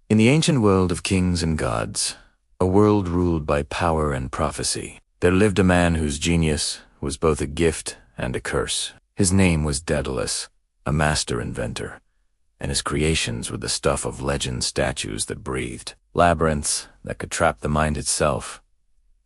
In the ancient world of kings and gods, a world ruled by power and prophecy, there lived a man whose genius was both a gift and a curse. His name was Daedalus, a master inventor, and his creations were the stuff of legend statues that breathed, labyrinths that could trap the mind itself,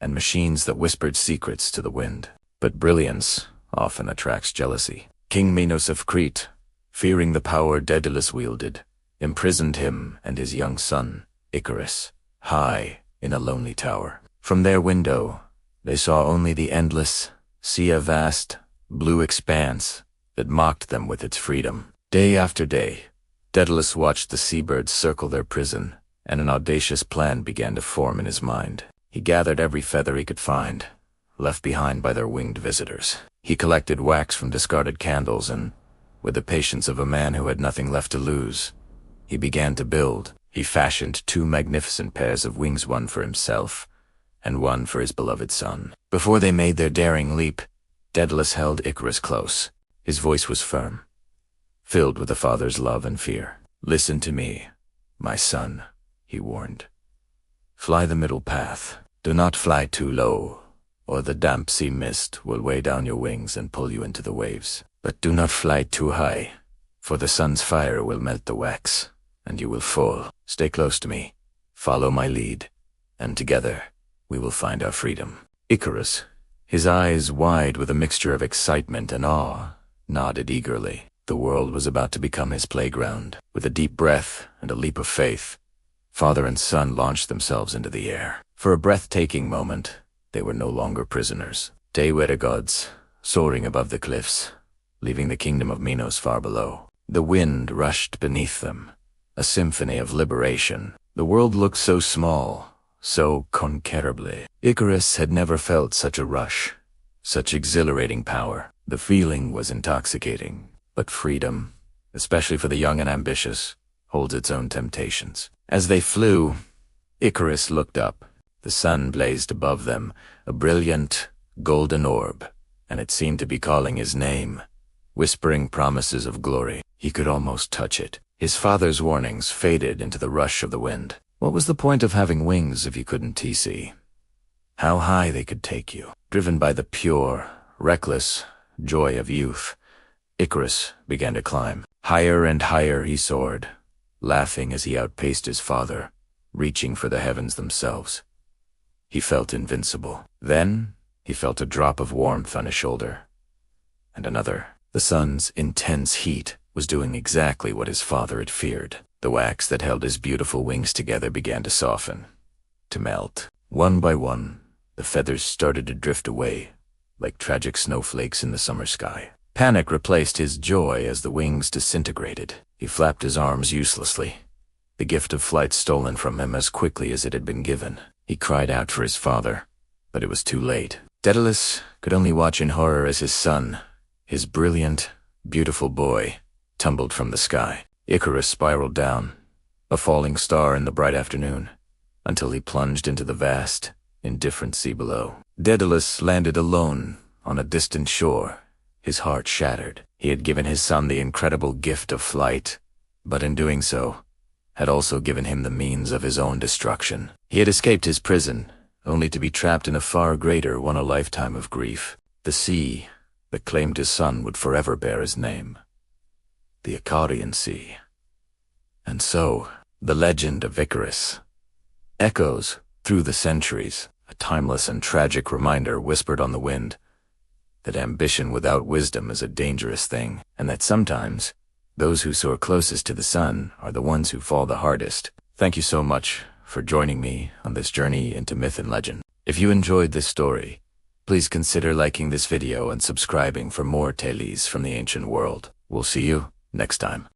and machines that whispered secrets to the wind. But brilliance often attracts jealousy. King Minos of Crete, fearing the power Daedalus wielded, imprisoned him and his young son, Icarus, high in a lonely tower. From their window, they saw only the endless sea, a vast, blue expanse that mocked them with its freedom. Day after day, Daedalus watched the seabirds circle their prison, and an audacious plan began to form in his mind. He gathered every feather he could find, left behind by their winged visitors. He collected wax from discarded candles and, with the patience of a man who had nothing left to lose, he began to build. He fashioned 2 magnificent pairs of wings, one for himself and one for his beloved son. Before they made their daring leap, Daedalus held Icarus close. His voice was firm, filled with a father's love and fear. "Listen to me, my son," he warned. "Fly the middle path. Do not fly too low, or the damp sea mist will weigh down your wings and pull you into the waves. But do not fly too high, for the sun's fire will melt the wax, and you will fall. Stay close to me, follow my lead, and together we will find our freedom." Icarus, his eyes wide with a mixture of excitement and awe, nodded eagerly. The world was about to become his playground. With a deep breath and a leap of faith, father and son launched themselves into the air. For a breathtaking moment, they were no longer prisoners. They were gods, soaring above the cliffs, leaving the kingdom of Minos far below. The wind rushed beneath them, a symphony of liberation. The world looked so small, so conquerably. Icarus had never felt such a rush, such exhilarating power. The feeling was intoxicating, but freedom, especially for the young and ambitious, holds its own temptations. As they flew, Icarus looked up. The sun blazed above them, a brilliant, golden orb, and it seemed to be calling his name, whispering promises of glory. He could almost touch it. His father's warnings faded into the rush of the wind. What was the point of having wings if you couldn't see how high they could take you? Driven by the pure, reckless joy of youth, Icarus began to climb. Higher and higher he soared, laughing as he outpaced his father, reaching for the heavens themselves. He felt invincible. Then he felt a drop of warmth on his shoulder, and another. The sun's intense heat was doing exactly what his father had feared. The wax that held his beautiful wings together began to soften, to melt. One by one, the feathers started to drift away, like tragic snowflakes in the summer sky. Panic replaced his joy as the wings disintegrated. He flapped his arms uselessly, the gift of flight stolen from him as quickly as it had been given. He cried out for his father, but it was too late. Daedalus could only watch in horror as his son, his brilliant, beautiful boy, tumbled from the sky. Icarus spiraled down, a falling star in the bright afternoon, until he plunged into the vast, indifferent sea below. Daedalus landed alone on a distant shore, his heart shattered. He had given his son the incredible gift of flight, but in doing so, had also given him the means of his own destruction. He had escaped his prison, only to be trapped in a far greater one, a lifetime of grief. The sea that claimed his son would forever bear his name, the Icarian Sea. And so, the legend of Icarus echoes through the centuries, a timeless and tragic reminder whispered on the wind that ambition without wisdom is a dangerous thing, and that sometimes those who soar closest to the sun are the ones who fall the hardest. Thank you so much for joining me on this journey into myth and legend. If you enjoyed this story, please consider liking this video and subscribing for more tales from the ancient world. We'll see you next time.